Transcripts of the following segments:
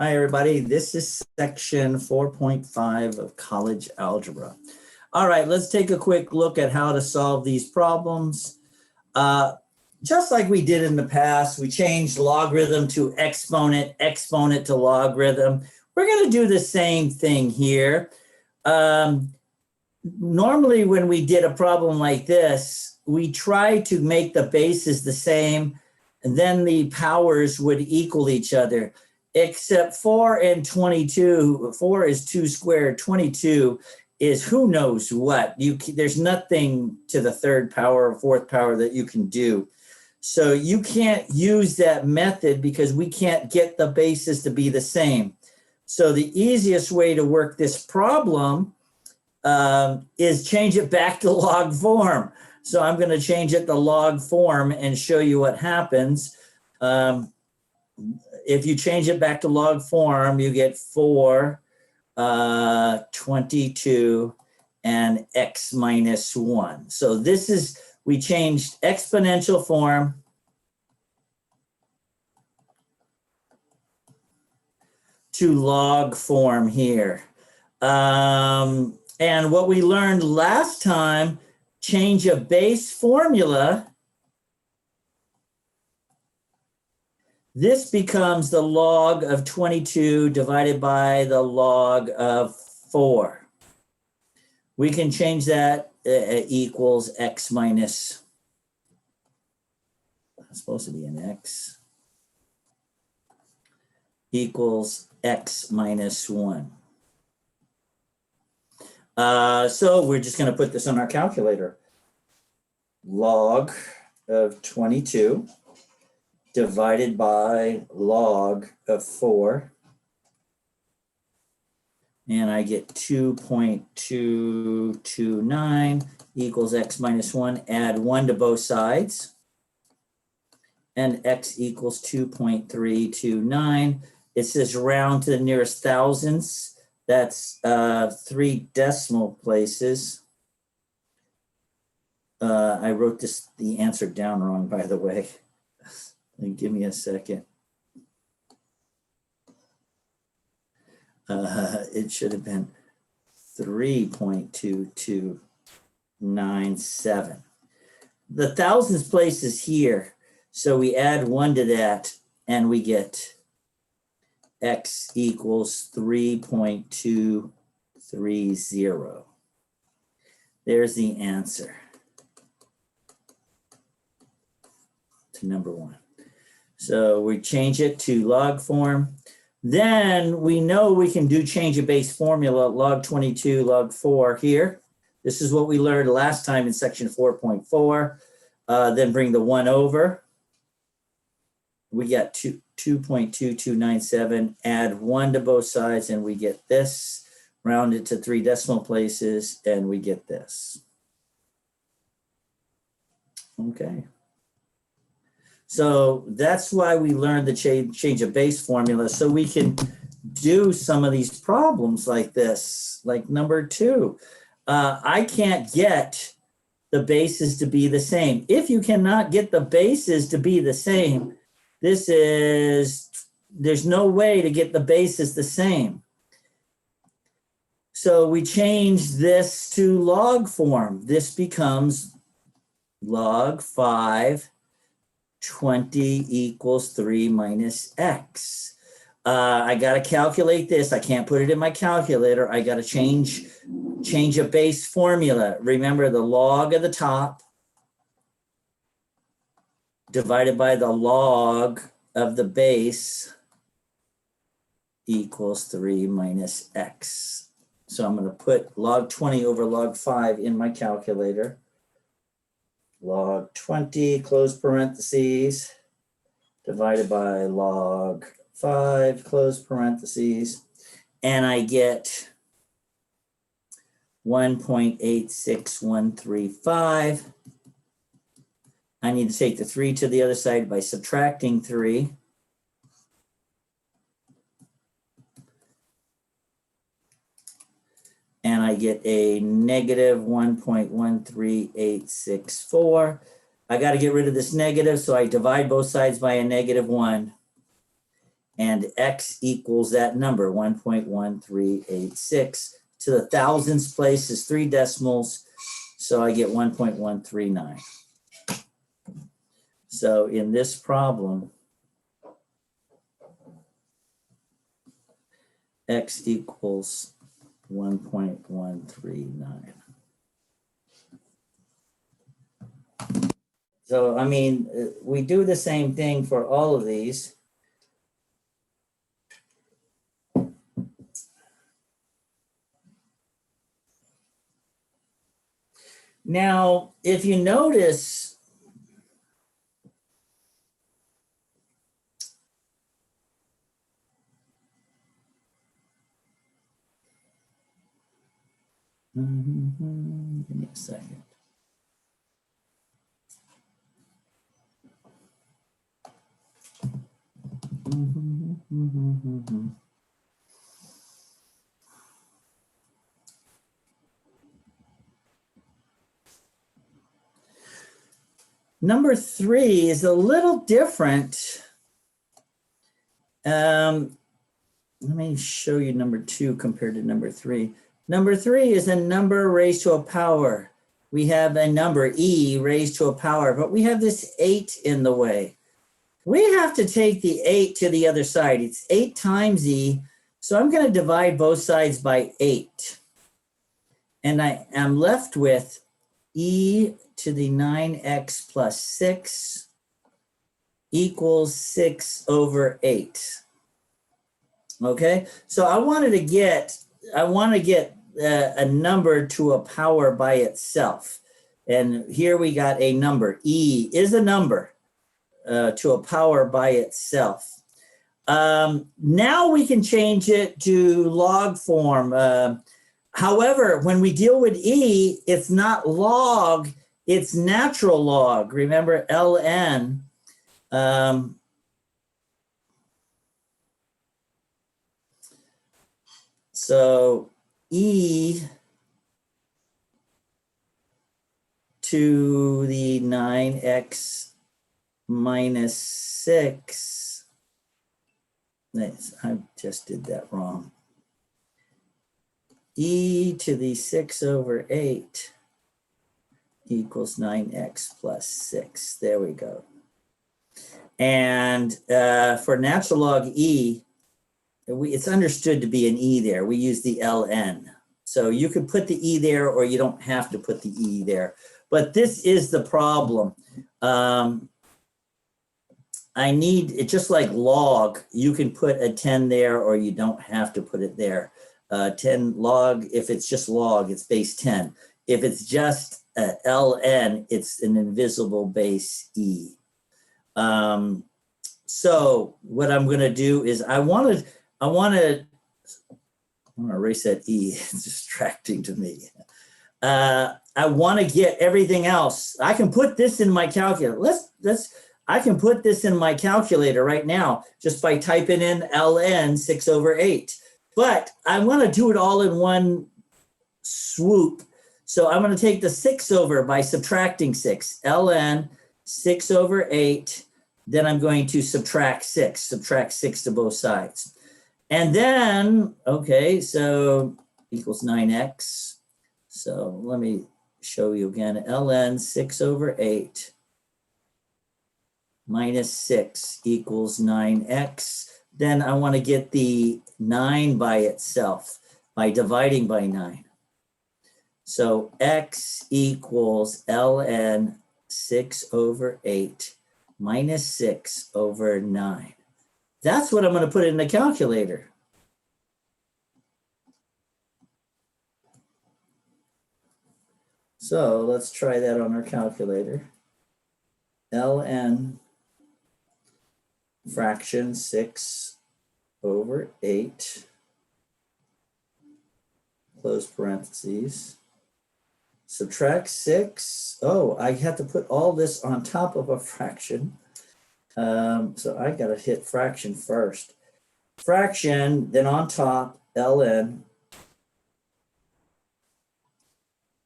Hi, everybody. This is section 4.5 of college algebra. All right, let's take a quick look at how to solve these problems. Just like we did in the past, we changed logarithm to exponent, exponent to logarithm. We're going to do the same thing here. Normally, when we did a problem like this, we try to make the bases the same, and then the powers would equal each other. Except 4 and 22, 4 is 2 squared, 22 is who knows what. There's nothing to the third power or fourth power that you can do. So you can't use that method because we can't get the bases to be the same. So the easiest way to work this problem is change it back to log form. So I'm going to change it to log form and show you what happens. If you change it back to log form, you get 4, 22, and x minus 1. So this is, we changed exponential form to log form here. And what we learned last time, change a base formula. This becomes the log of 22 divided by the log of 4. We can change that equals x minus, it's supposed to be an x, equals x minus 1. So we're just going to put this on our calculator. Log of 22 divided by log of 4. And I get 2.229 equals x minus 1. Add 1 to both sides. And x equals 2.329. It says round to the nearest thousandths. That's 3 decimal places. I wrote the answer down wrong, by the way. Give me a second. It should have been 3.2297. The thousandths place is here. So we add 1 to that and we get x equals 3.230. There's the answer to number 1. So we change it to log form. Then we know we can do change a base formula, log 22, log 4 here. This is what we learned last time in section 4.4. Then bring the 1 over. We got 2.2297, add 1 to both sides, and we get this. Round it to 3 decimal places, and we get this. Okay. So that's why we learned the change of base formula, so we can do some of these problems like this, like number 2. I can't get the bases to be the same. If you cannot get the bases to be the same, there's no way to get the bases the same. So we change this to log form. This becomes log 5. 20 equals 3 minus x. I got to calculate this. I can't put it in my calculator. I got to change a base formula. Remember the log of the top divided by the log of the base equals 3 minus x. So I'm going to put log 20 over log 5 in my calculator. Log 20, close parentheses, divided by log 5, close parentheses, and I get 1.86135. I need to take the 3 to the other side by subtracting 3. And I get a negative 1.13864. I got to get rid of this negative, so I divide both sides by a negative 1. and x equals that number, 1.1386. To the thousandths place is 3 decimals, so I get 1.139. So in this problem, x equals 1.139. So, I mean, we do the same thing for all of these. Now, if you notice, give me a second. Number 3 is a little different. Let me show you number 2 compared to number 3. Number 3 is a number raised to a power. We have a number e raised to a power, but we have this 8 in the way. We have to take the 8 to the other side. It's 8 times e, so I'm going to divide both sides by 8. And I am left with e to the 9x plus 6 equals 6 over 8. Okay, so I want to get a number to a power by itself. And here we got a number. E is a number to a power by itself. Now we can change it to log form. However, when we deal with e, it's not log, it's natural log. Remember ln. So e to the 9x minus 6. I just did that wrong. E to the 6 over 8 equals 9x plus 6. There we go. And for natural log e, it's understood to be an e there. We use the ln. So you could put the e there, or you don't have to put the e there. But this is the problem. I need it, just like log, you can put a 10 there, or you don't have to put it there. 10 log, if it's just log, it's base 10. If it's just ln, it's an invisible base e. So what I'm going to do is I want to erase that e. It's distracting to me. I want to get everything else. I can put this in my calculator. I can put this in my calculator right now just by typing in ln 6 over 8. But I want to do it all in one swoop. So I'm going to take the 6 over by subtracting 6. ln 6 over 8. Then I'm going to subtract 6 to both sides. And then, okay, so equals 9x. So let me show you again. ln 6 over 8 minus 6 equals 9x. Then I want to get the 9 by itself by dividing by 9. So x equals ln 6 over 8 minus 6 over 9. That's what I'm going to put in the calculator. So let's try that on our calculator. ln fraction 6 over 8, close parentheses, subtract 6. Oh, I have to put all this on top of a fraction. So I got to hit fraction first. Fraction, then on top, ln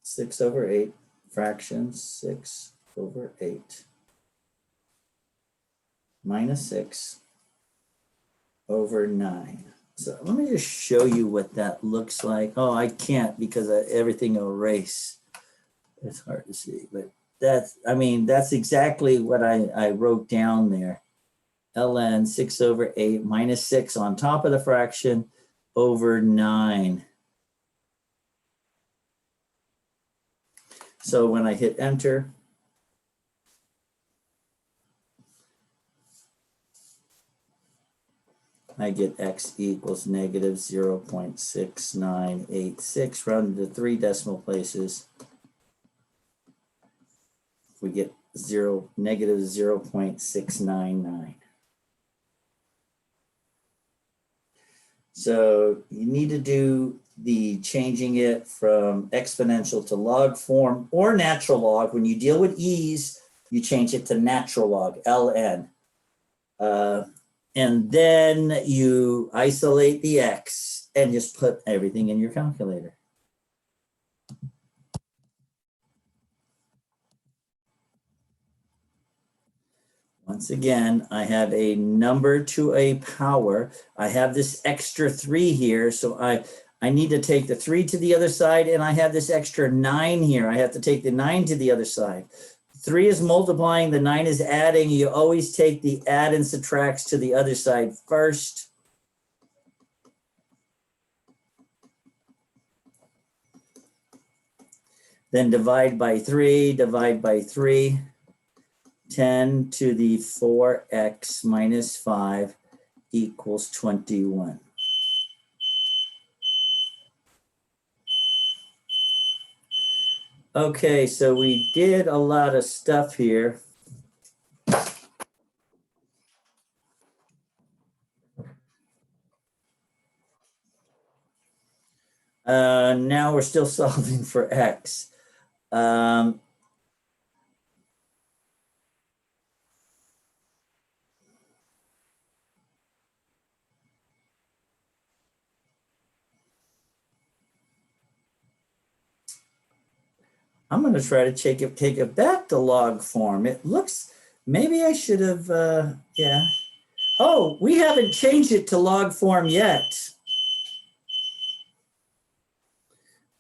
6 over 8, fraction 6 over 8, minus 6. over 9. So let me just show you what that looks like. Oh, I can't because everything will erase. It's hard to see, but that's exactly what I wrote down there. ln 6 over 8 minus 6 on top of the fraction over 9. So when I hit enter, I get x equals negative 0.6986, rounded to 3 decimal places. We get negative 0.699. So you need to do the changing it from exponential to log form or natural log. When you deal with e's, you change it to natural log, ln. And then you isolate the x and just put everything in your calculator. Once again, I have a number to a power. I have this extra 3 here, so I need to take the 3 to the other side, and I have this extra 9 here. I have to take the 9 to the other side. 3 is multiplying, the 9 is adding. You always take the add and subtracts to the other side first. Then divide by 3, divide by 3. 10 to the 4x minus 5 equals 21. Okay, so we did a lot of stuff here. Now we're still solving for x. I'm going to try to take it back to log form. It looks, maybe I should have, yeah. Oh, we haven't changed it to log form yet.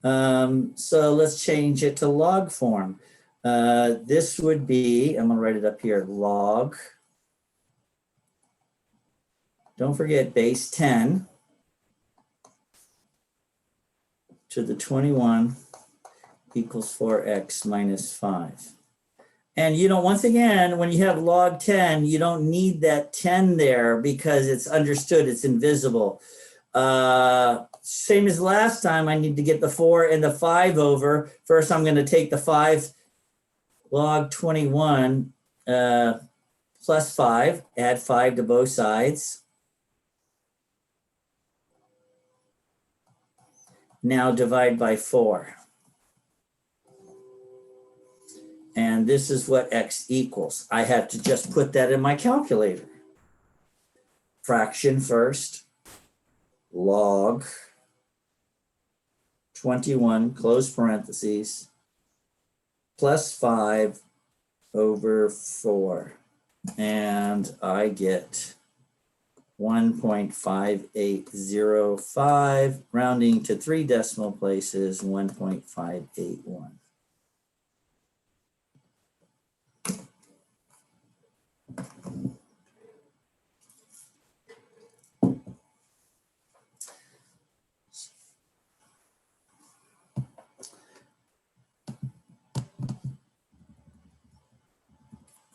So let's change it to log form. This would be, I'm going to write it up here, log. Don't forget base 10 to the 21 equals 4x minus 5. And you know, once again, when you have log 10, you don't need that 10 there because it's understood, it's invisible. Same as last time, I need to get the 4 and the 5 over. First, I'm going to take the 5 log 21 plus 5, add 5 to both sides. Now divide by 4. And this is what x equals. I have to just put that in my calculator. Fraction first, log 21, close parentheses, plus 5 over 4. And I get 1.5805, rounding to 3 decimal places, 1.581.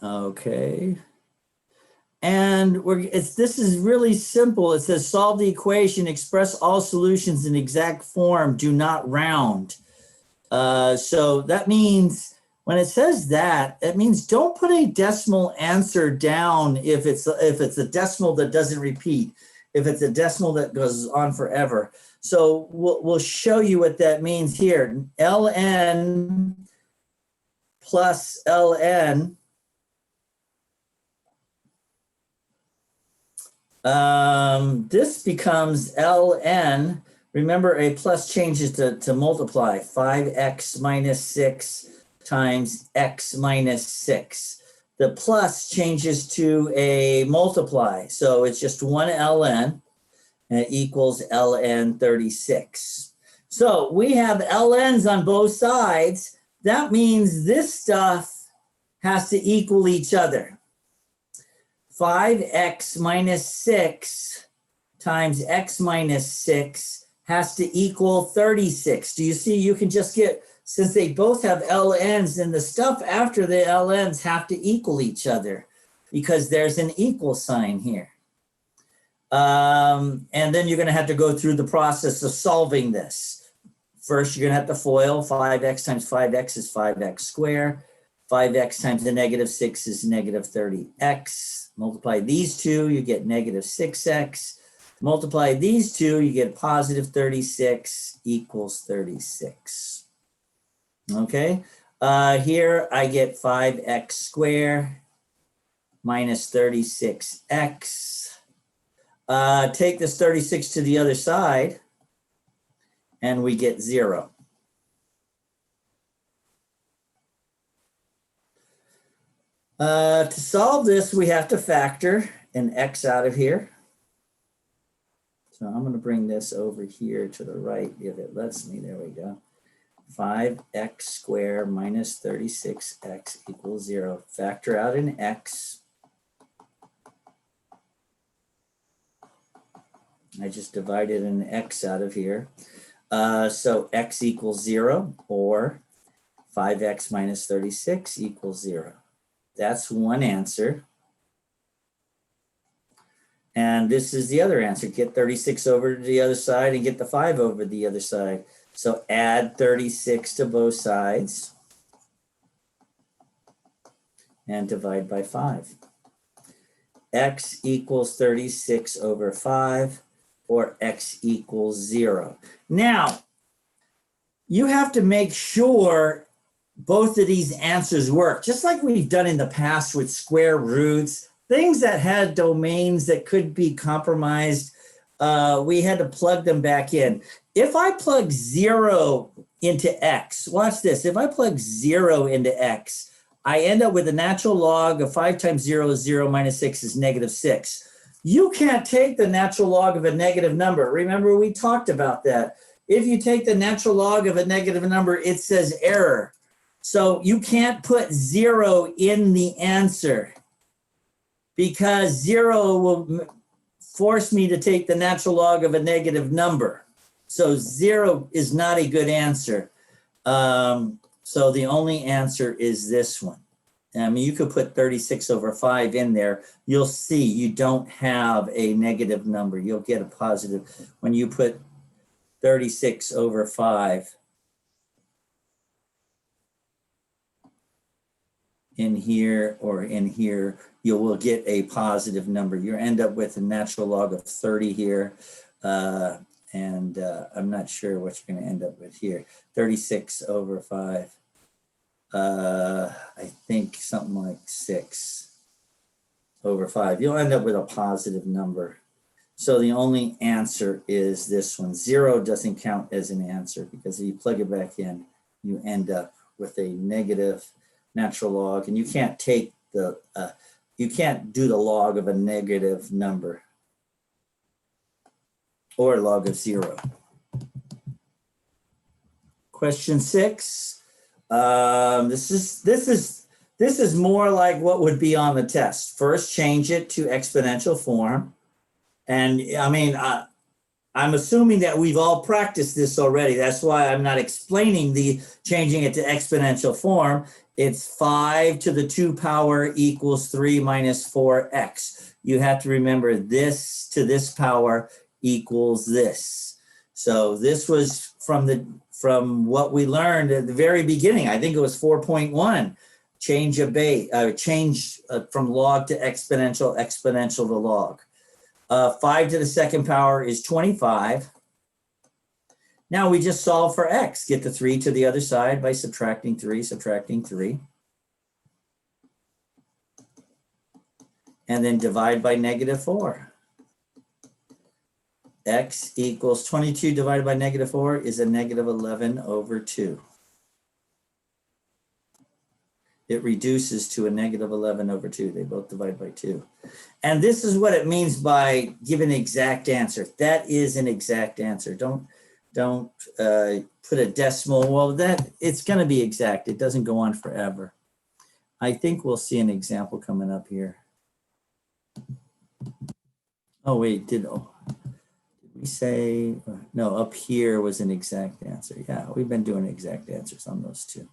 Okay. And this is really simple. It says solve the equation, express all solutions in exact form, do not round. So that means when it says that, it means don't put a decimal answer down if it's a decimal that doesn't repeat, if it's a decimal that goes on forever. So we'll show you what that means here. ln plus ln. This becomes ln. Remember, a plus changes to multiply. 5x minus 6 times x minus 6. the plus changes to a multiply. So it's just 1 ln, and it equals ln 36. So we have ln's on both sides. That means this stuff has to equal each other. 5x minus 6 times x minus 6 has to equal 36. Do you see? You can just get, since they both have ln's, then the stuff after the ln's have to equal each other because there's an equal sign here. And then you're going to have to go through the process of solving this. First, you're going to have to FOIL. 5x times 5x is 5x squared. 5x times the negative 6 is negative 30x. Multiply these two, you get negative 6x. Multiply these two, you get positive 36 equals 36. Okay, here I get 5x squared minus 36x. Take this 36 to the other side, and we get 0. To solve this, we have to factor an x out of here. So I'm going to bring this over here to the right if it lets me. There we go. 5x squared minus 36x equals 0. Factor out an x. I just divided an x out of here. So x equals 0, or 5x minus 36 equals 0. That's one answer. And this is the other answer. Get 36 over to the other side and get the 5 over the other side. So add 36 to both sides and divide by 5. X equals 36 over 5, or x equals 0. Now, you have to make sure both of these answers work, just like we've done in the past with square roots, things that had domains that could be compromised. We had to plug them back in. If I plug 0 into x, watch this. If I plug 0 into x, I end up with a natural log of 5 times 0 is 0 minus 6 is negative 6. You can't take the natural log of a negative number. Remember, we talked about that. If you take the natural log of a negative number, it says error. So you can't put 0 in the answer because 0 will force me to take the natural log of a negative number. So 0 is not a good answer. So the only answer is this one. I mean, you could put 36 over 5 in there. You'll see you don't have a negative number. You'll get a positive. When you put 36 over 5 in here or in here, you will get a positive number. You end up with a natural log of 30 here. And I'm not sure what you're going to end up with here. 36 over 5. I think something like 6 over 5. You'll end up with a positive number. So the only answer is this one. 0 doesn't count as an answer because if you plug it back in, you end up with a negative natural log, and you can't take the, you can't do the log of a negative number or log of 0. Question 6. This is more like what would be on the test. First, change it to exponential form. And I mean, I'm assuming that we've all practiced this already. That's why I'm not explaining the changing it to exponential form. It's 5 to the 2 power equals 3 minus 4x. You have to remember this to this power equals this. So this was from what we learned at the very beginning. I think it was 4.1. Change from log to exponential, exponential to log. 5 to the second power is 25. Now we just solve for x. Get the 3 to the other side by subtracting 3, subtracting 3. And then divide by negative 4. X equals 22 divided by negative 4 is a negative 11 over 2. it reduces to a negative 11 over 2. They both divide by 2. And this is what it means by giving an exact answer. That is an exact answer. Don't put a decimal. Well, that it's going to be exact. It doesn't go on forever. I think we'll see an example coming up here. Oh, wait, did we say, no, up here was an exact answer. Yeah, we've been doing exact answers on those two.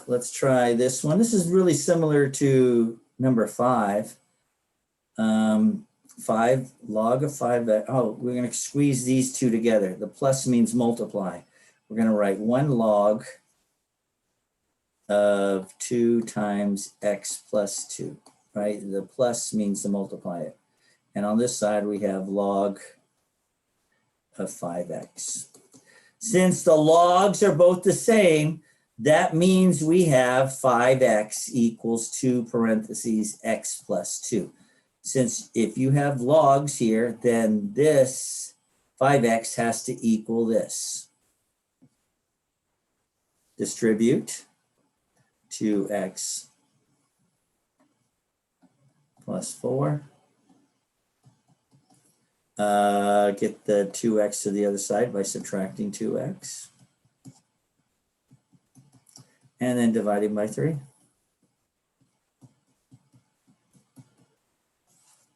Let's try this one. This is really similar to number 5. 5 log of 5. Oh, we're going to squeeze these two together. The plus means multiply. We're going to write 1 log of 2 times x plus 2, right? The plus means to multiply it. And on this side, we have log of 5x. Since the logs are both the same, that means we have 5x equals 2 parentheses x plus 2. Since if you have logs here, then this 5x has to equal this. Distribute 2x plus 4. Get the 2x to the other side by subtracting 2x. And then dividing by 3.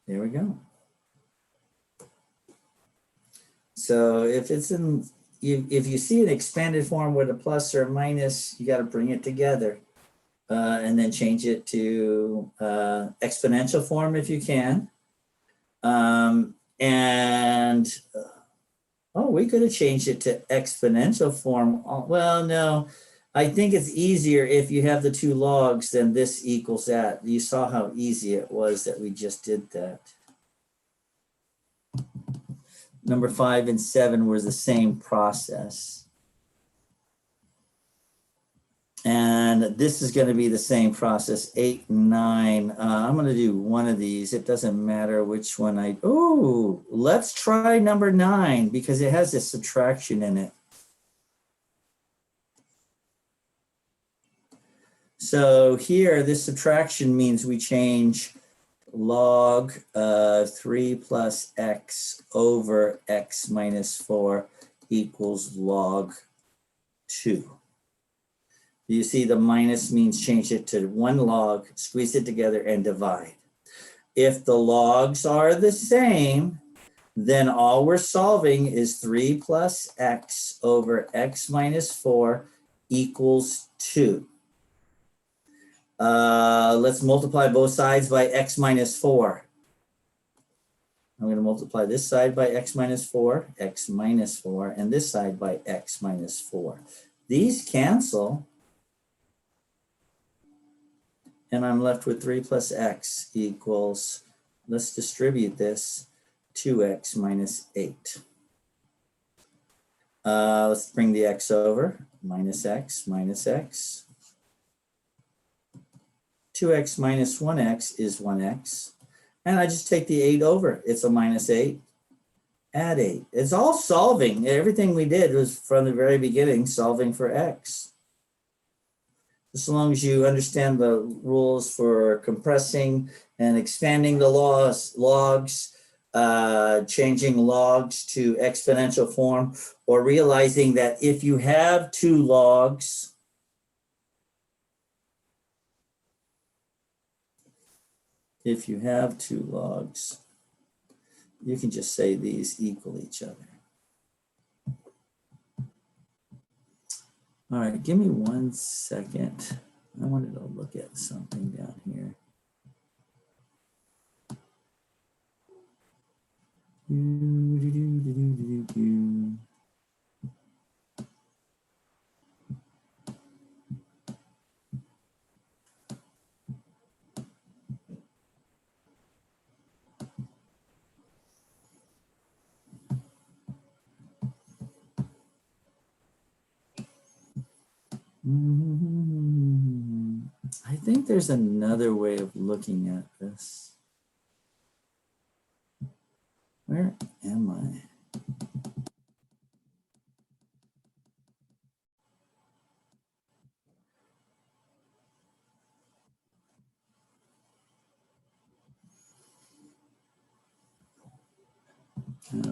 There we go. So if it's if you see an expanded form with a plus or a minus, you got to bring it together and then change it to exponential form if you can. We could have changed it to exponential form. Well, no, I think it's easier if you have the 2 logs, then this equals that. You saw how easy it was that we just did that. Number 5 and 7 were the same process. And this is going to be the same process, 8 and 9. I'm going to do one of these. It doesn't matter which one let's try number 9 because it has a subtraction in it. So here, this subtraction means we change log 3 plus x over x minus 4 equals log 2. You see the minus means change it to 1 log, squeeze it together and divide. If the logs are the same, then all we're solving is 3 plus x over x minus 4 equals 2. Let's multiply both sides by x minus 4. I'm going to multiply this side by x minus 4, and this side by x minus 4. These cancel. And I'm left with 3 plus x equals, let's distribute this, 2x minus 8. Let's bring the x over, minus x. 2x minus 1x is 1x. And I just take the 8 over. It's a minus 8. Add 8. It's all solving. Everything we did was from the very beginning solving for x. As long as you understand the rules for compressing and expanding the logs, changing logs to exponential form, or realizing that if you have 2 logs, you can just say these equal each other. All right, give me 1 second. I wanted to look at something down here. I think there's another way of looking at this. Where am I?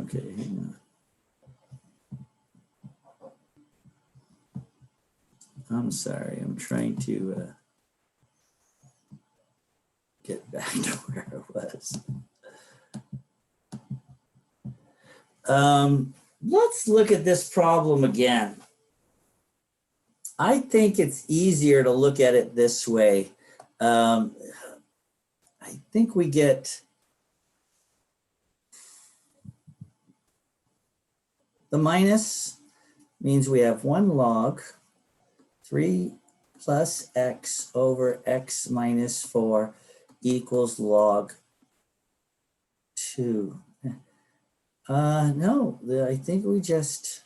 Okay, hang on. I'm sorry, I'm trying to get back to where I was. Let's look at this problem again. I think it's easier to look at it this way. I think we get the minus means we have 1 log 3 plus x over x minus 4 equals log 2. No, I think we just,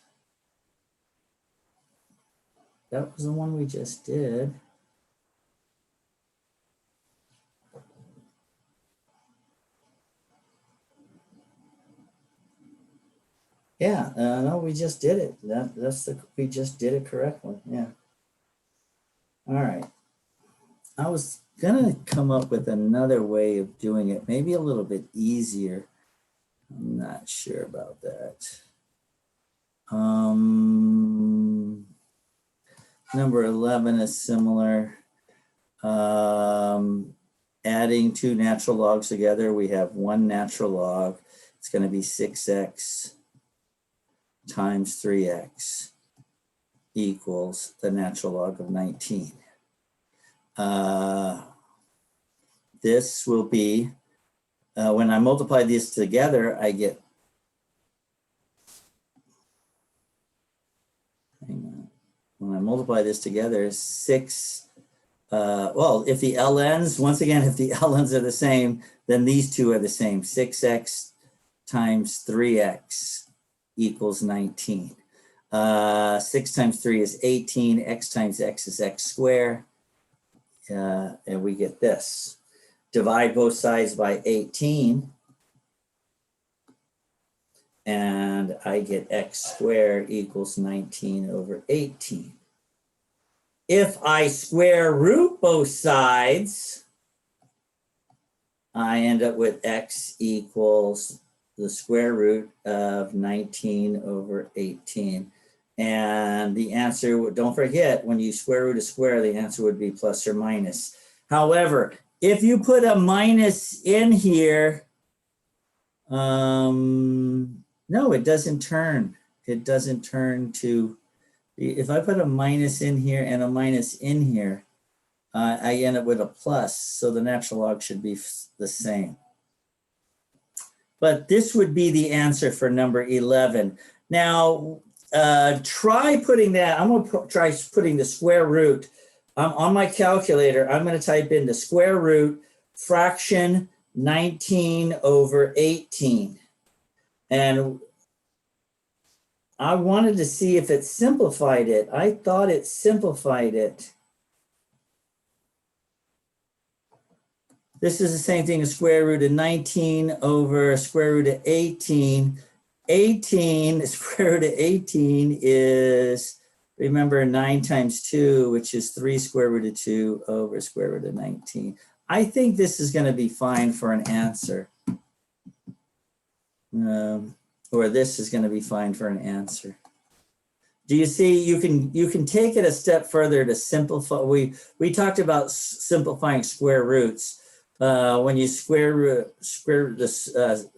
that was the one we just did. Yeah, no, we just did it. We just did it correctly. Yeah. All right. I was gonna come up with another way of doing it, maybe a little bit easier. I'm not sure about that. Number 11 is similar. Adding 2 natural logs together, we have 1 natural log. It's going to be 6x times 3x equals the natural log of 19. This will be, when I multiply these together, I get, hang on. When I multiply this together, 6, well, if the ln's, once again, if the ln's are the same, then these two are the same. 6x times 3x equals 19. 6 times 3 is 18. X times x is x squared. And we get this. Divide both sides by 18. And I get x squared equals 19 over 18. If I square root both sides, I end up with x equals the square root of 19 over 18. And the answer, don't forget, when you square root a square, the answer would be plus or minus. However, if you put a minus in here, no, it doesn't turn. It doesn't turn to, if I put a minus in here and a minus in here, I end up with a plus. So the natural log should be the same. But this would be the answer for number 11. Now, try putting that, I'm gonna try putting the square root. On my calculator, I'm gonna type in the square root fraction 19 over 18. And I wanted to see if it simplified it. I thought it simplified it. This is the same thing as square root of 19 over square root of 18. 18, square root of 18 is, remember, 9 times 2, which is 3 square root of 2 over square root of 19. I think this is going to be fine for an answer. Or this is going to be fine for an answer. Do you see, you can take it a step further to simplify. We talked about simplifying square roots. When you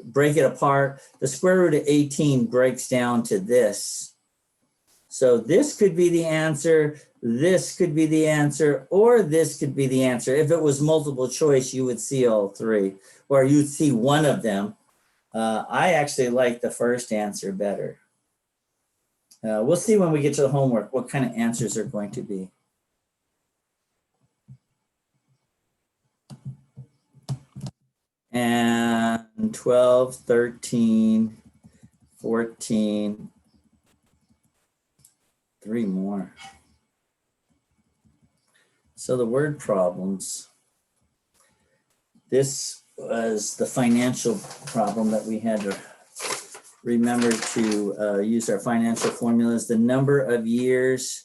break it apart, the square root of 18 breaks down to this. So this could be the answer, this could be the answer, or this could be the answer. If it was multiple choice, you would see all three, or you'd see one of them. I actually like the first answer better. We'll see when we get to the homework what kind of answers are going to be. And 12, 13, 14, 3 more. So the word problems. This was the financial problem that we had to remember to use our financial formulas. The number of years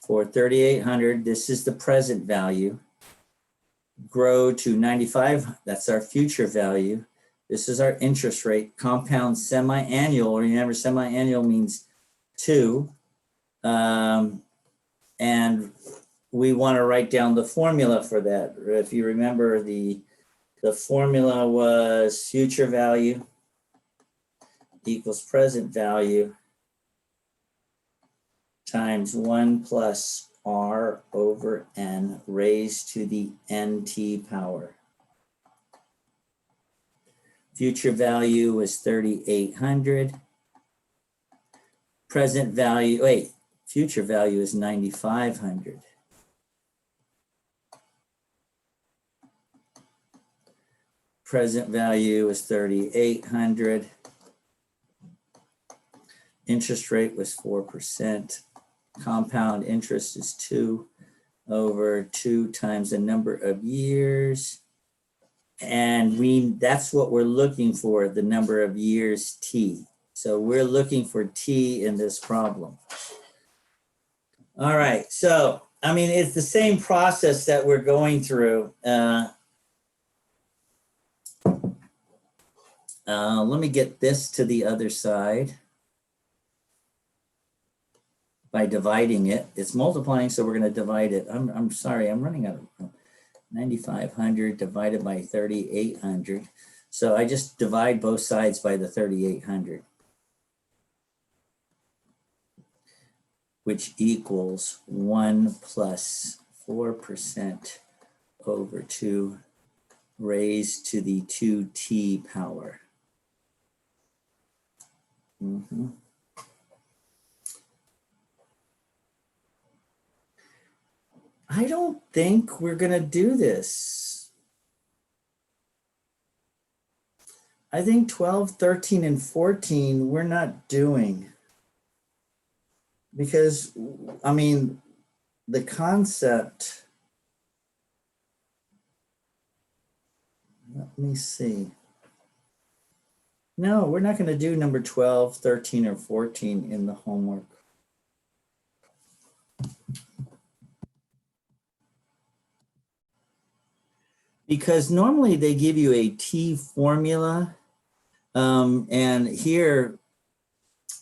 for 3,800, this is the present value, grow to 95, that's our future value. This is our interest rate, compound semi-annual. Remember, semi-annual means 2. And we want to write down the formula for that. If you remember, the formula was future value equals present value times 1 plus r over n raised to the nt power. Future value was 3,800. Present value, future value is 9,500. Present value is 3,800. Interest rate was 4%. Compound interest is 2 over 2 times the number of years. And that's what we're looking for, the number of years t. So we're looking for t in this problem. All right, so, I mean, it's the same process that we're going through. Let me get this to the other side by dividing it. It's multiplying, so we're going to divide it. I'm sorry, I'm running out of 9,500 divided by 3,800. So I just divide both sides by the 3,800, which equals 1 plus 4% over 2 raised to the 2t power. I don't think we're going to do this. I think 12, 13, and 14 we're not doing. Because, I mean, the concept, let me see. No, we're not going to do number 12, 13, or 14 in the homework. Because normally they give you a T formula, and here,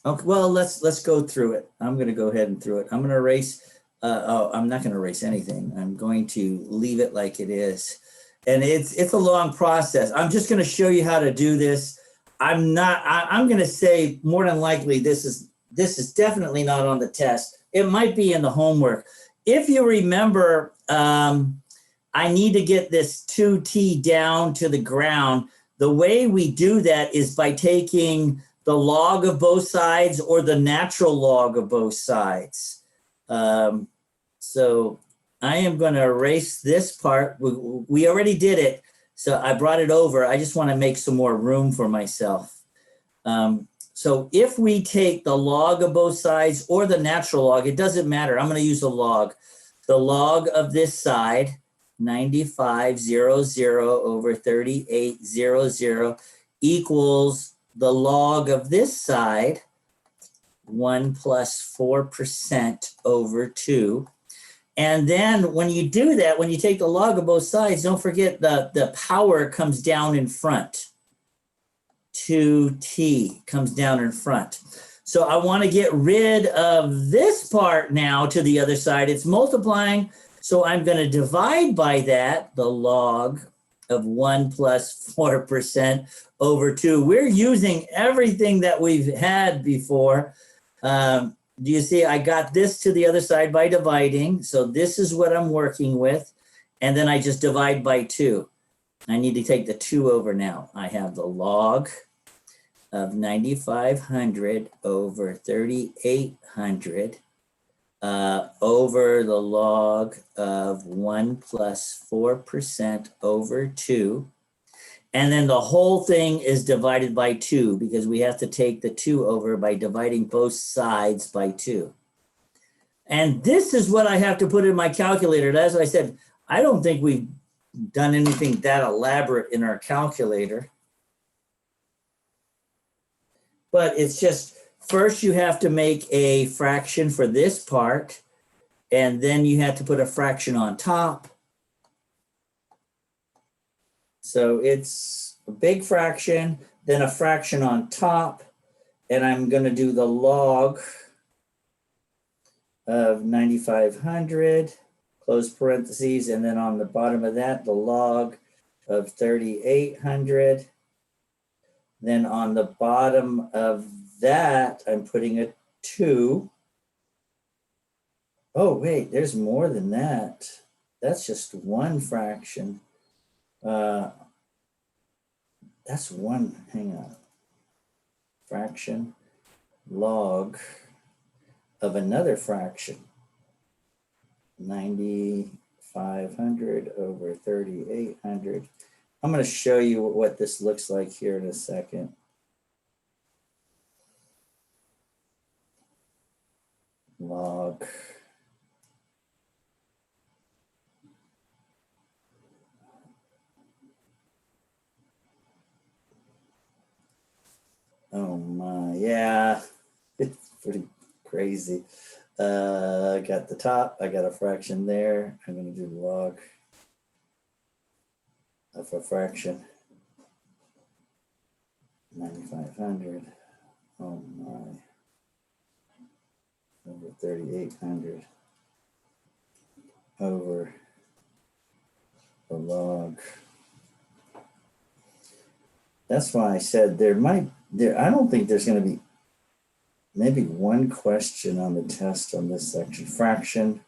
okay, well, let's go through it. I'm going to go ahead and through it. I'm going to erase. I'm not going to erase anything. I'm going to leave it like it is, and it's a long process. I'm just going to show you how to do this. I'm going to say more than likely this is definitely not on the test. It might be in the homework. If you remember, I need to get this 2t down to the ground. The way we do that is by taking the log of both sides or the natural log of both sides. So I am going to erase this part. We already did it, so I brought it over. I just want to make some more room for myself. So if we take the log of both sides or the natural log, it doesn't matter. I'm going to use a log. The log of this side, 9500 over 3800 equals the log of this side, 1 plus 4% over 2. And then when you do that, when you take the log of both sides, don't forget the power comes down in front. 2t comes down in front. So I want to get rid of this part now to the other side. It's multiplying. So I'm going to divide by that, the log of 1 plus 4% over 2. We're using everything that we've had before. Do you see, I got this to the other side by dividing. So this is what I'm working with. And then I just divide by 2. I need to take the 2 over now. I have the log of 9,500 over 3,800. Over the log of 1 plus 4% over 2. And then the whole thing is divided by 2 because we have to take the 2 over by dividing both sides by 2. And this is what I have to put in my calculator. As I said, I don't think we've done anything that elaborate in our calculator. But it's just, first, you have to make a fraction for this part, and then you have to put a fraction on top. So it's a big fraction, then a fraction on top, and I'm going to do the log of 9,500, close parentheses, and then on the bottom of that, the log of 3,800. Then on the bottom of that, I'm putting a 2. Oh, wait, there's more than that. That's just one fraction. That's one, hang on. Fraction, log of another fraction. 9,500 over 3,800. I'm going to show you what this looks like here in a second. Log. Oh my, yeah, it's pretty crazy. I got the top, I got a fraction there. I'm going to do the log of a fraction. 9,500. Oh my. Over 3,800 over the log. That's why I said I don't think there's going to be maybe one question on the test on this section. Fraction,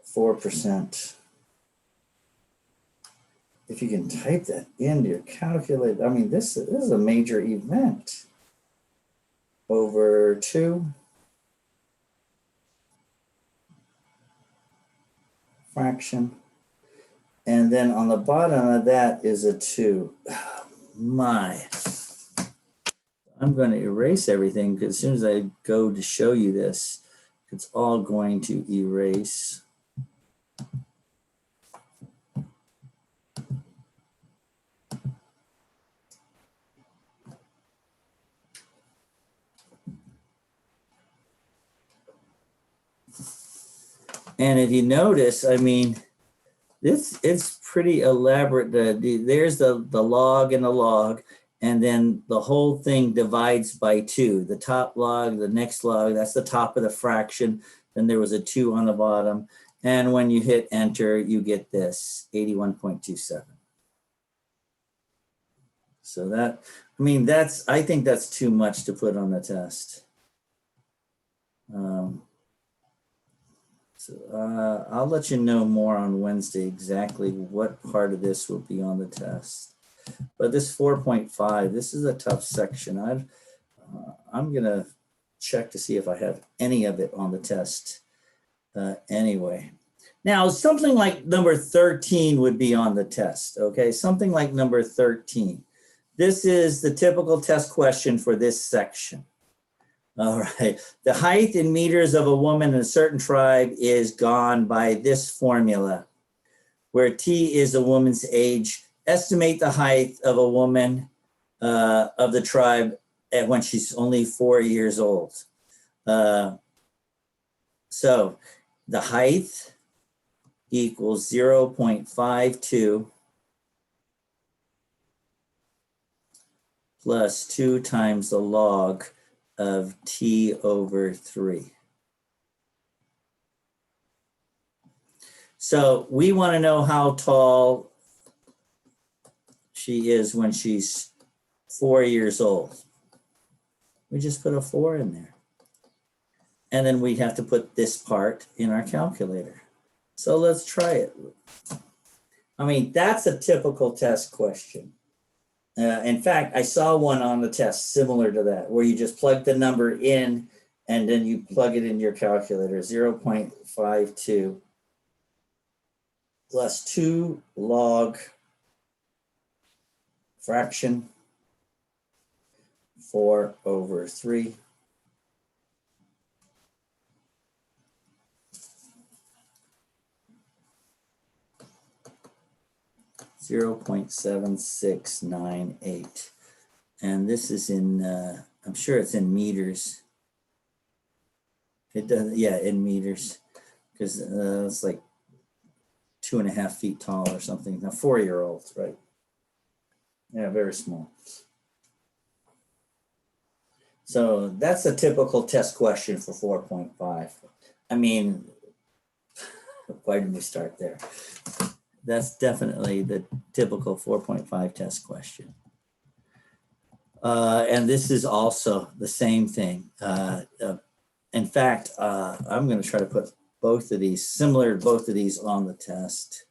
4%. If you can type that into your calculator, I mean, this is a major event. Over 2. Fraction. And then on the bottom of that is a 2. Oh, my. I'm going to erase everything because as soon as I go to show you this, it's all going to erase. And if you notice, I mean, it's pretty elaborate. There's the log and the log, and then the whole thing divides by 2. The top log, the next log, that's the top of the fraction. Then there was a 2 on the bottom. And when you hit enter, you get this, 81.27. So that, I mean, I think that's too much to put on the test. I'll let you know more on Wednesday exactly what part of this will be on the test. But this 4.5, this is a tough section. I'm going to check to see if I have any of it on the test anyway. Now, something like number 13 would be on the test, okay? Something like number 13. This is the typical test question for this section. All right. The height in meters of a woman in a certain tribe is gone by this formula, where T is a woman's age. Estimate the height of a woman of the tribe when she's only 4 years old. So the height equals 0.52 plus 2 times the log of T over 3. So we want to know how tall she is when she's 4 years old. We just put a 4 in there. And then we have to put this part in our calculator. So let's try it. I mean, that's a typical test question. In fact, I saw one on the test similar to that, where you just plug the number in and then you plug it in your calculator, 0.52 plus 2 log fraction 4 over 3. .7698, and this is in. I'm sure it's in meters. It does, yeah, in meters, because it's like 2.5 feet tall or something. A 4-year-old, right? Yeah, very small. So that's a typical test question for 4.5. I mean, why did we start there? That's definitely the typical 4.5 test question. And this is also the same thing. In fact, I'm going to try to put both of these, similar to both of these on the test.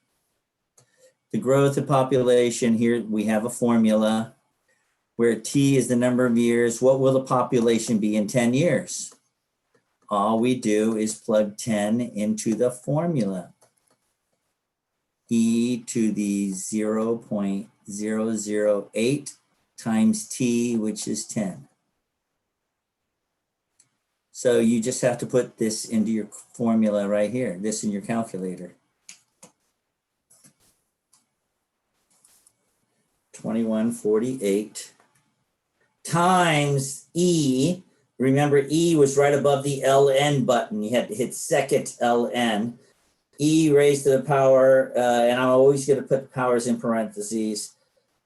The growth of population, here we have a formula where T is the number of years. What will the population be in 10 years? All we do is plug 10 into the formula. E to the 0.008 times T, which is 10. So you just have to put this into your formula right here, this in your calculator. 2148 times E. Remember, E was right above the ln button. You had to hit second ln. E raised to the power, and I'm always going to put the powers in parentheses,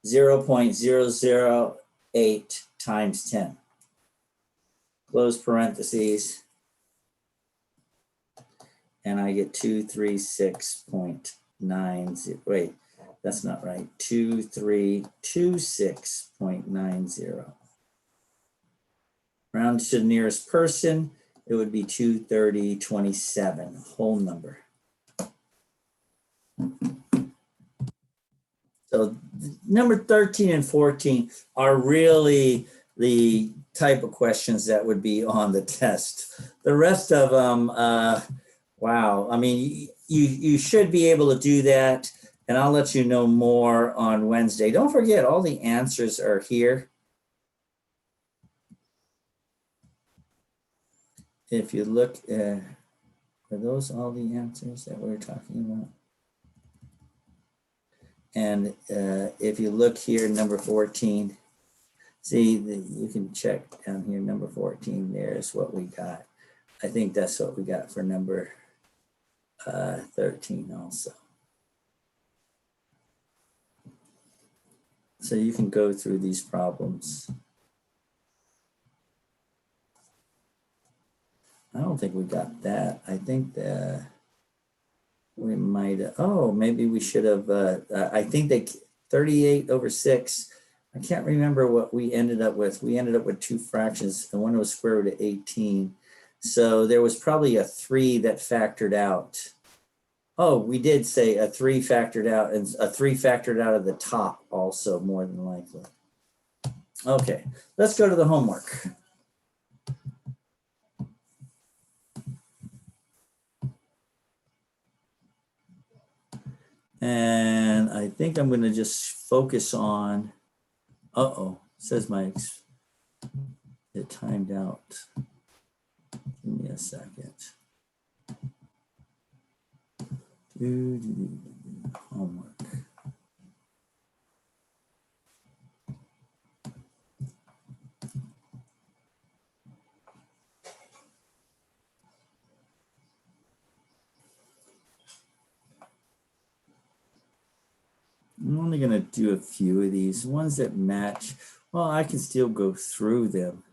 0.008 times 10. Close parentheses. And I get 236.90. Wait, that's not right. 2326.90. Round to the nearest person, it would be 230.27, whole number. So number 13 and 14 are really the type of questions that would be on the test. The rest of them, wow. I mean, you should be able to do that, and I'll let you know more on Wednesday. Don't forget, all the answers are here. If you look, are those all the answers that we're talking about? And if you look here, number 14, see, you can check down here, number 14, there's what we got. I think that's what we got for number 13 also. So you can go through these problems. I don't think we got that. I think that we might, oh, maybe we should have, I think they 38/6. I can't remember what we ended up with. We ended up with two fractions, and one was square root of 18. So there was probably a 3 that factored out. Oh, we did say a 3 factored out, and a 3 factored out of the top also, more than likely. Okay, let's go to the homework. And I think I'm going to just focus on, says it timed out. Give me a second. Homework. I'm only going to do a few of these ones that match. Well, I can still go through them.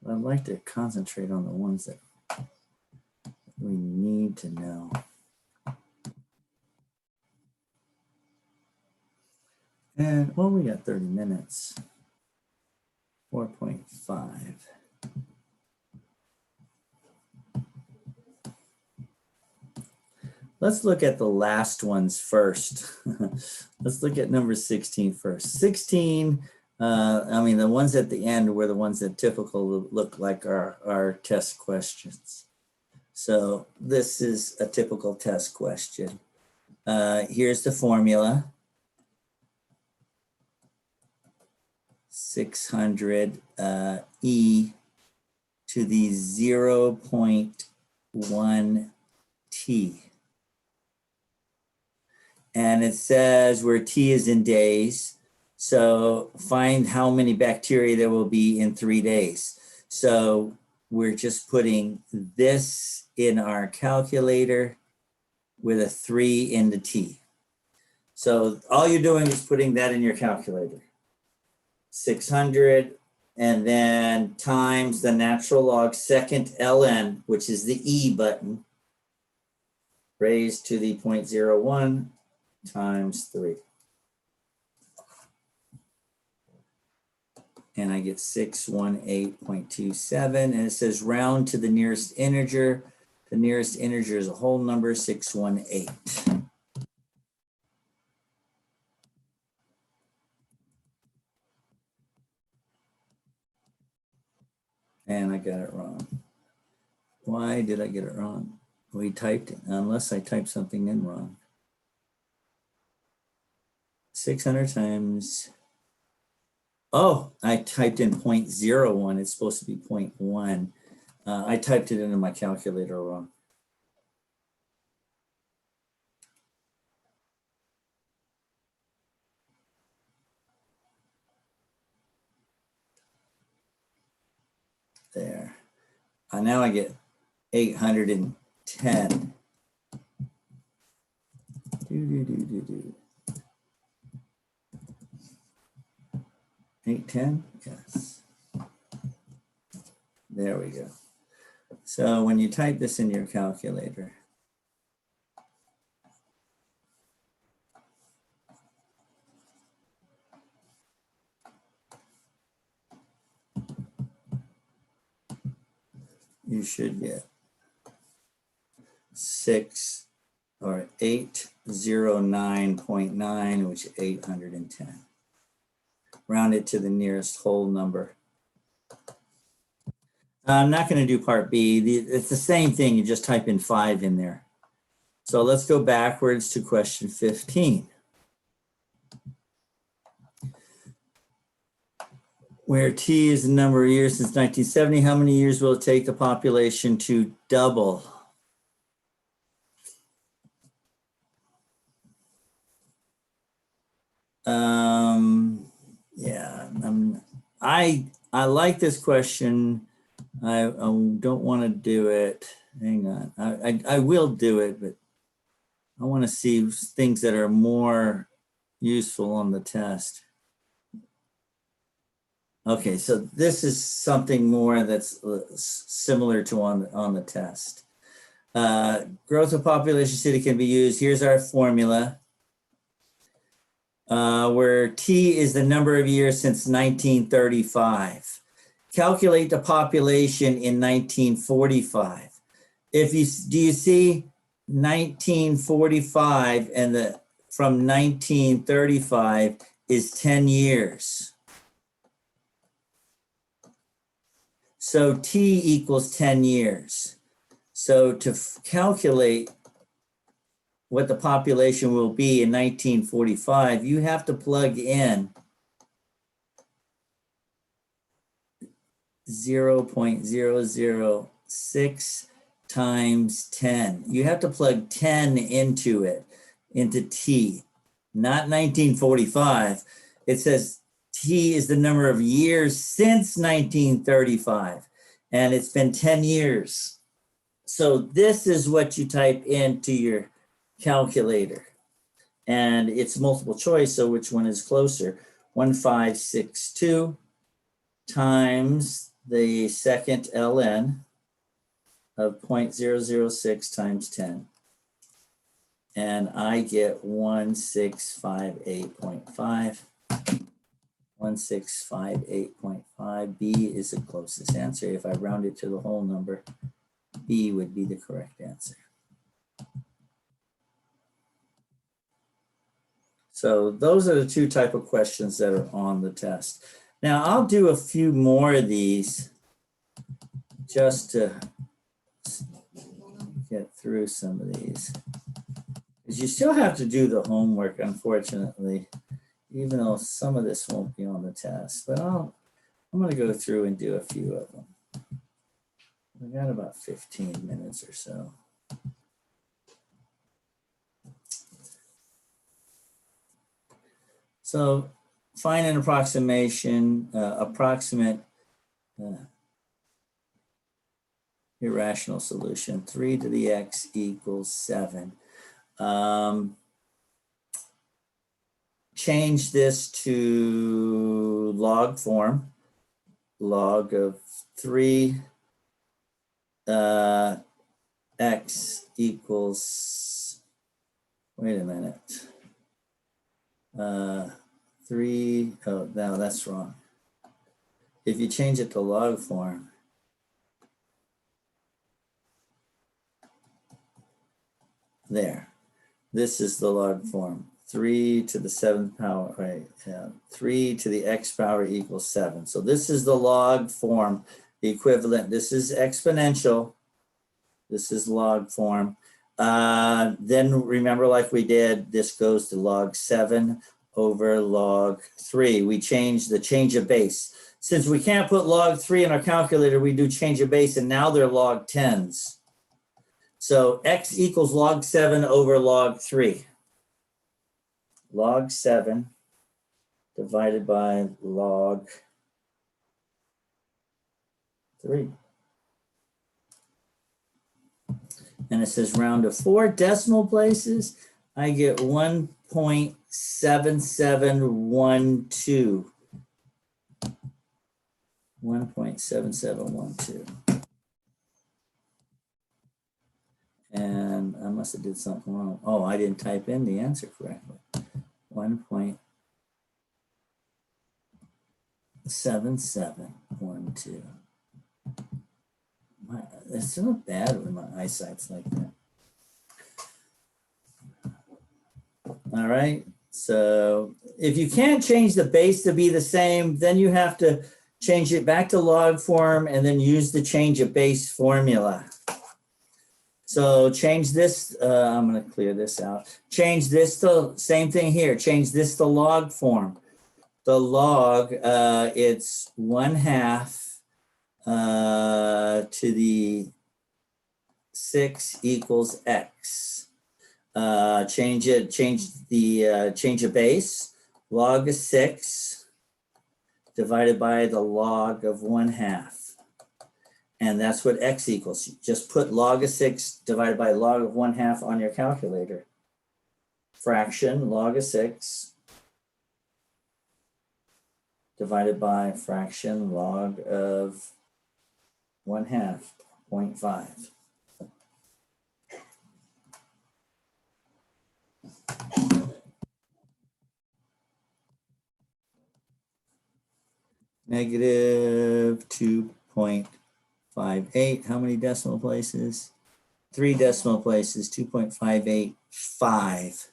I'd like to concentrate on the ones that we need to know. And, well, we got 30 minutes. 4.5. Let's look at the last ones first. Let's look at number 16 first. 16, I mean, the ones at the end were the ones that typical look like our test questions. So this is a typical test question. Here's the formula. 600 e to the 0.1 t. And it says where t is in days. So find how many bacteria there will be in 3 days. So we're just putting this in our calculator. with a 3 in the t. So all you're doing is putting that in your calculator. 600 and then times the natural log second ln, which is the E button, raised to the 0.01 times 3. And I get 618.27, and it says round to the nearest integer. The nearest integer is a whole number, 618. And I got it wrong. Why did I get it wrong? We typed it, unless I typed something in wrong. 600 times, oh, I typed in 0.01. It's supposed to be 0.1. I typed it into my calculator wrong. There. Now I get 810. 810? Yes. There we go. So when you type this in your calculator, you should get 6 or 809.9, which is 810. Round it to the nearest whole number. I'm not going to do part B. It's the same thing. You just type in 5 in there. So let's go backwards to question 15. Where T is the number of years since 1970, how many years will it take the population to double? Yeah, I like this question. I don't want to do it. Hang on. I will do it, but I want to see things that are more useful on the test. Okay, so this is something more that's similar to on the test. Growth of population city can be used. Here's our formula. Where T is the number of years since 1935. Calculate the population in 1945. Do you see 1945 and from 1935 is 10 years. So T equals 10 years. So to calculate what the population will be in 1945, you have to plug in 0.006 times 10. You have to plug 10 into it, into T, not 1945. It says T is the number of years since 1935, and it's been 10 years. So this is what you type into your calculator, and it's multiple choice, so which one is closer? 1562 times the second ln of 0.006 times 10, and I get 1658.5. 1658.5. B is the closest answer. If I round it to the whole number, B would be the correct answer. So those are the two type of questions that are on the test. Now I'll do a few more of these just to get through some of these. Because you still have to do the homework, unfortunately, even though some of this won't be on the test. But I'm going to go through and do a few of them. We got about 15 minutes or so. So find an approximation, approximate irrational solution. 3 to the x equals 7. Change this to log form, log of 3 x equals, wait a minute, 3, oh, no, that's wrong. If you change it to log form, there, this is the log form. 3 to the 7th power, right? 3 to the x power equals 7. So this is the log form, the equivalent. This is exponential. This is log form. Then remember, like we did, this goes to log 7 over log 3. We change of base. Since we can't put log 3 in our calculator, we do change of base, and now they're log 10s. So x equals log 7 over log 3. Log 7 divided by log 3. And it says round to 4 decimal places, I get 1.7712. 1.7712. And I must have did something wrong. Oh, I didn't type in the answer correctly. 1.7712. It's not bad when my eyesight's like that. All right. So if you can't change the base to be the same, then you have to change it back to log form and then use the change of base formula. So change this, I'm going to clear this out. Change this to, same thing here, change this to log form. The log, it's 1/2 to the 6 equals x. Change a base, log of 6 divided by the log of 1/2. And that's what x equals. Just put log of 6 divided by log of 1/2 on your calculator. Fraction, log of 6 divided by fraction, log of 1/2, 0.5. Negative 2.58. How many decimal places? 3 decimal places, 2.585.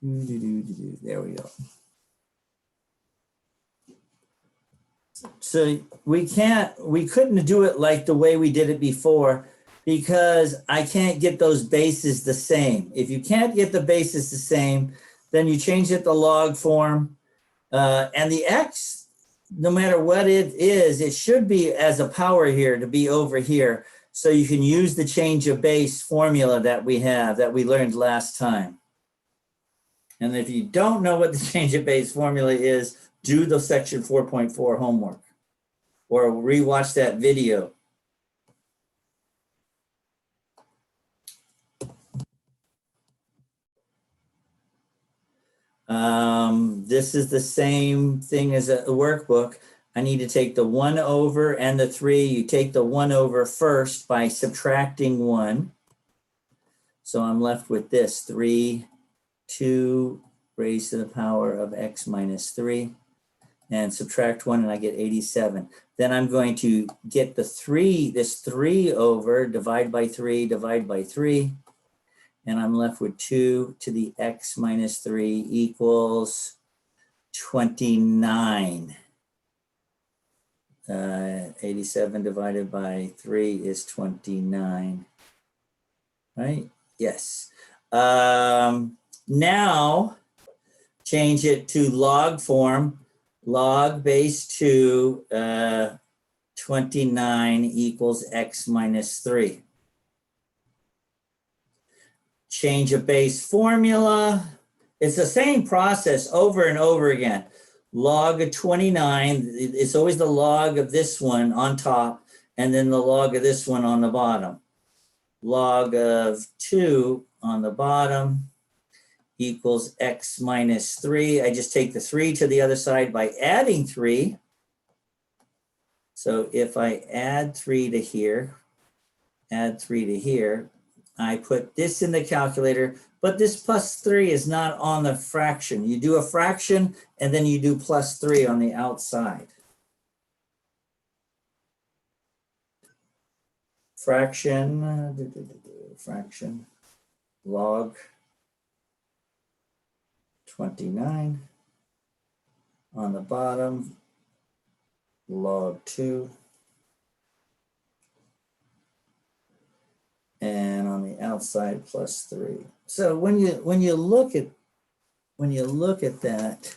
There we go. So we couldn't do it like the way we did it before because I can't get those bases the same. If you can't get the bases the same, then you change it to log form. And the x, no matter what it is, it should be as a power here to be over here. So you can use the change of base formula that we learned last time. And if you don't know what the change of base formula is, do the section 4.4 homework or rewatch that video. This is the same thing as a workbook. I need to take the 1 over and the 3. You take the 1 over first by subtracting 1. So I'm left with this 3, 2 raised to the power of x minus 3. And subtract 1 and I get 87. Then I'm going to get the 3, this 3 over, divide by 3, divide by 3. And I'm left with 2 to the x minus 3 equals 29. 87 divided by 3 is 29. Right? Yes. Now, change it to log form. Log base 2, 29 equals x minus 3. Change a base formula. It's the same process over and over again. Log of 29, it's always the log of this one on top, and then the log of this one on the bottom. log of 2 on the bottom equals x minus 3. I just take the 3 to the other side by adding 3. So if I add 3 to here, add 3 to here, I put this in the calculator, but this plus 3 is not on the fraction. You do a fraction and then you do plus 3 on the outside. Fraction, log 29 on the bottom, log 2, and on the outside plus 3. So when you look at that,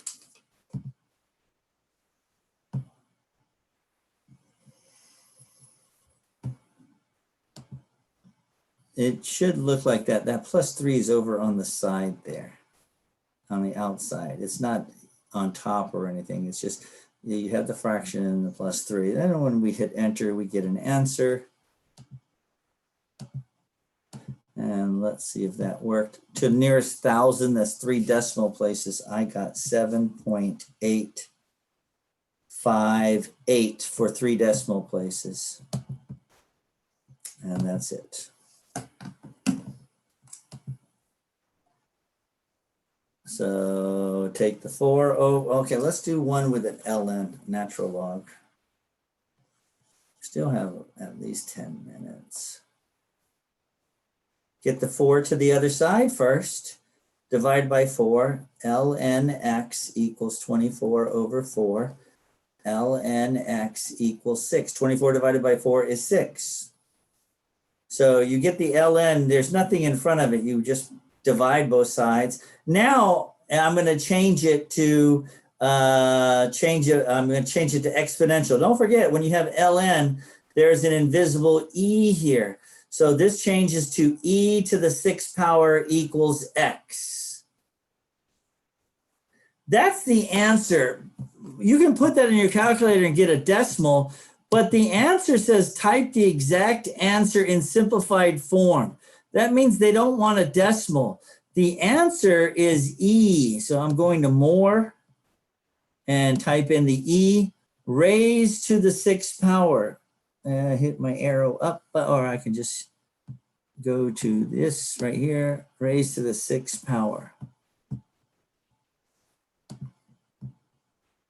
it should look like that. That plus 3 is over on the side there, on the outside. It's not on top or anything. It's just you have the fraction and the plus 3. Then when we hit enter, we get an answer. And let's see if that worked. To the nearest thousand, that's 3 decimal places. I got 7.858 for 3 decimal places. And that's it. So take the 4. Oh, okay, let's do one with an ln, natural log. Still have at least 10 minutes. Get the 4 to the other side first. Divide by 4. ln x equals 24 over 4. ln x equals 6. 24 divided by 4 is 6. So you get the ln, there's nothing in front of it. You just divide both sides. Now I'm going to change it to exponential. Don't forget, when you have ln, there's an invisible e here. So this changes to e to the 6th power equals x. That's the answer. You can put that in your calculator and get a decimal, but the answer says type the exact answer in simplified form. That means they don't want a decimal. The answer is e. So I'm going to more and type in the e raised to the 6th power. Hit my arrow up, or I can just go to this right here, raised to the 6th power.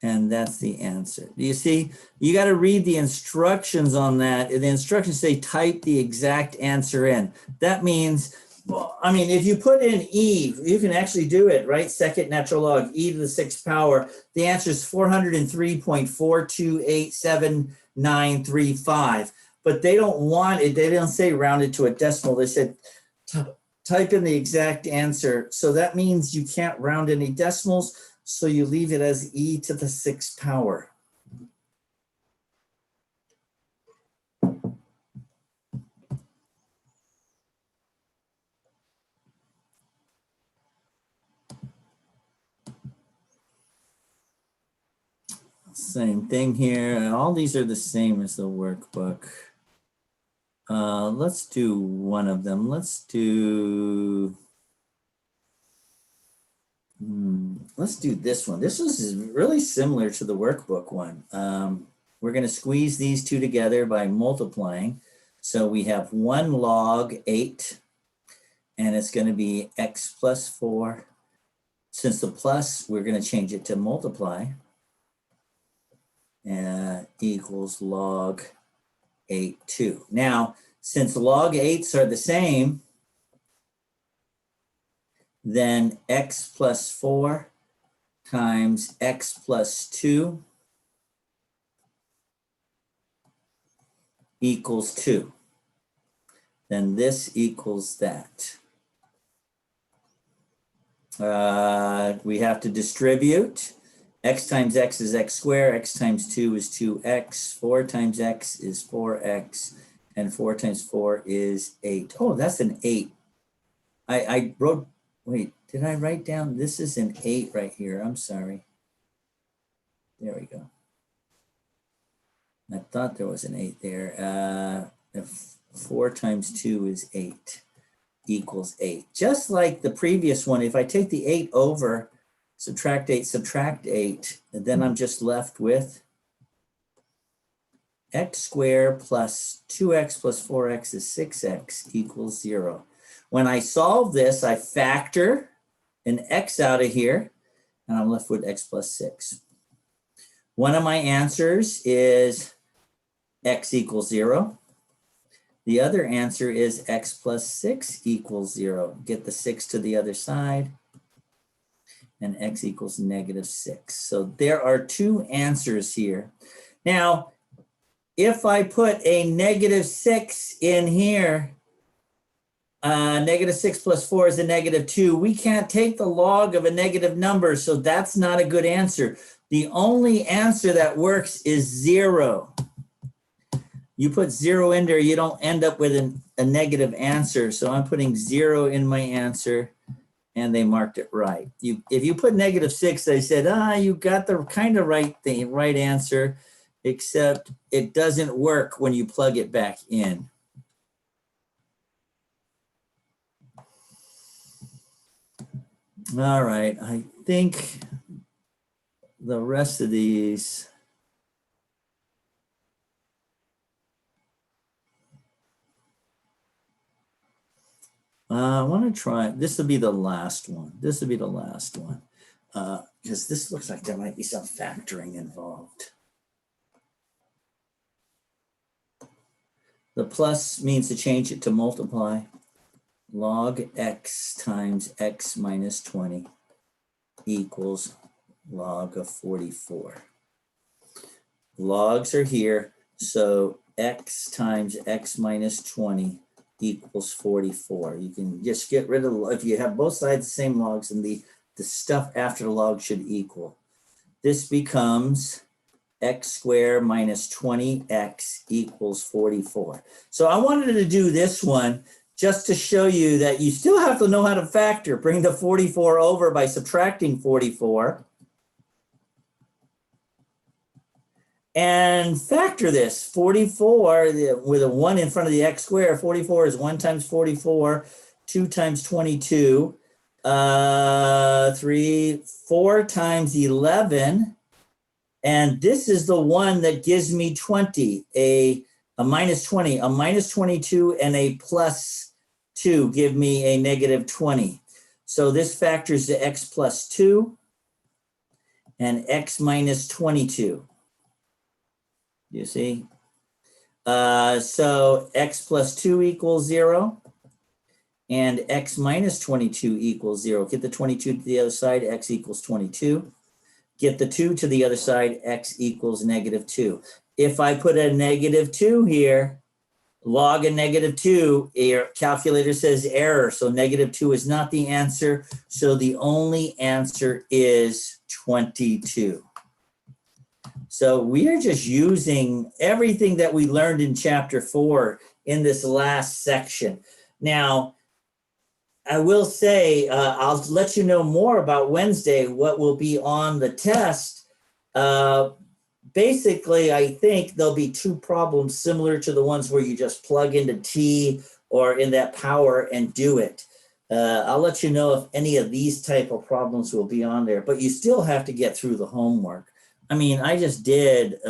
And that's the answer. Do you see? You got to read the instructions on that. The instructions say type the exact answer in. That means, well, I mean, if you put in e, you can actually do it, right? Second natural log, e to the 6th power. The answer is 403.4287935. But they don't want it. They don't say rounded to a decimal. They said type in the exact answer. So that means you can't round any decimals. So you leave it as e to the 6th power. Same thing here. All these are the same as the workbook. Let's do one of them. Let's do this one. This is really similar to the workbook one. We're going to squeeze these two together by multiplying. So we have 1 log 8, and it's going to be x plus 4. Since the plus, we're going to change it to multiply. Equals log 8, 2. Now, since log 8s are the same, then x plus 4 times x plus 2 equals 2. Then this equals that. We have to distribute. X times x is x squared, x times 2 is 2x, 4 times x is 4x, and 4 times 4 is 8. Oh, that's an 8. I wrote, wait, did I write down? This is an 8 right here. I'm sorry. There we go. I thought there was an 8 there. 4 times 2 is 8 equals 8. Just like the previous one, if I take the 8 over, subtract 8, and then I'm just left with x squared plus 2x plus 4x is 6x equals 0. When I solve this, I factor an x out of here, and I'm left with x plus 6. One of my answers is x equals 0. The other answer is x plus 6 equals 0. Get the 6 to the other side, and x equals -6. So there are two answers here. Now, if I put a -6 in here, -6 plus 4 is a -2. We can't take the log of a negative number, so that's not a good answer. The only answer that works is 0. You put 0 in there, you don't end up with a negative answer. So I'm putting 0 in my answer, and they marked it right. If you put -6, they said, you got the kind of right answer, except it doesn't work when you plug it back in. All right, I think the rest of these, I want to try, this will be the last one. This will be the last one, because this looks like there might be some factoring involved. The plus means to change it to multiply. Log x times x minus 20 equals log of 44. Logs are here, so x times x minus 20 equals 44. You can just get rid of, if you have both sides the same logs, and the stuff after the log should equal. This becomes x squared minus 20x equals 44. So I wanted to do this one just to show you that you still have to know how to factor. Bring the 44 over by subtracting 44. And factor this. 44 with a 1 in front of the x squared. 44 is 1 times 44, 2 times 22, 4 times 11. And this is the one that gives me 20, a minus 20, a minus 22, and a plus 2 give me a negative 20. So this factors to x plus 2 and x minus 22. You see? So x plus 2 equals 0, and x minus 22 equals 0. Get the 22 to the other side, x equals 22. Get the 2 to the other side, x equals -2. If I put a -2 here, log a -2, your calculator says error, so -2 is not the answer. So the only answer is 22. So we are just using everything that we learned in chapter 4 in this last section. Now, I will say, I'll let you know more about Wednesday, what will be on the test. Basically, I think there'll be two problems similar to the ones where you just plug into T or in that power and do it. I'll let you know if any of these type of problems will be on there, but you still have to get through the homework. I mean, I just did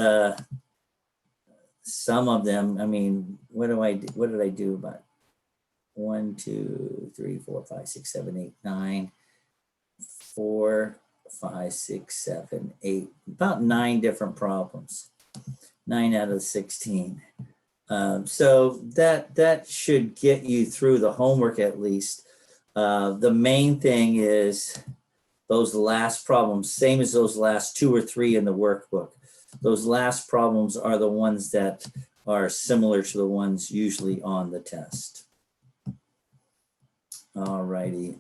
some of them. I mean, what did I do about 1, 2, 3, 4, 5, 6, 7, 8, 9, 4, 5, 6, 7, 8, about 9 different problems, 9 out of 16. So that should get you through the homework at least. The main thing is those last problems, same as those last 2 or 3 in the workbook. Those last problems are the ones that are similar to the ones usually on the test. All righty.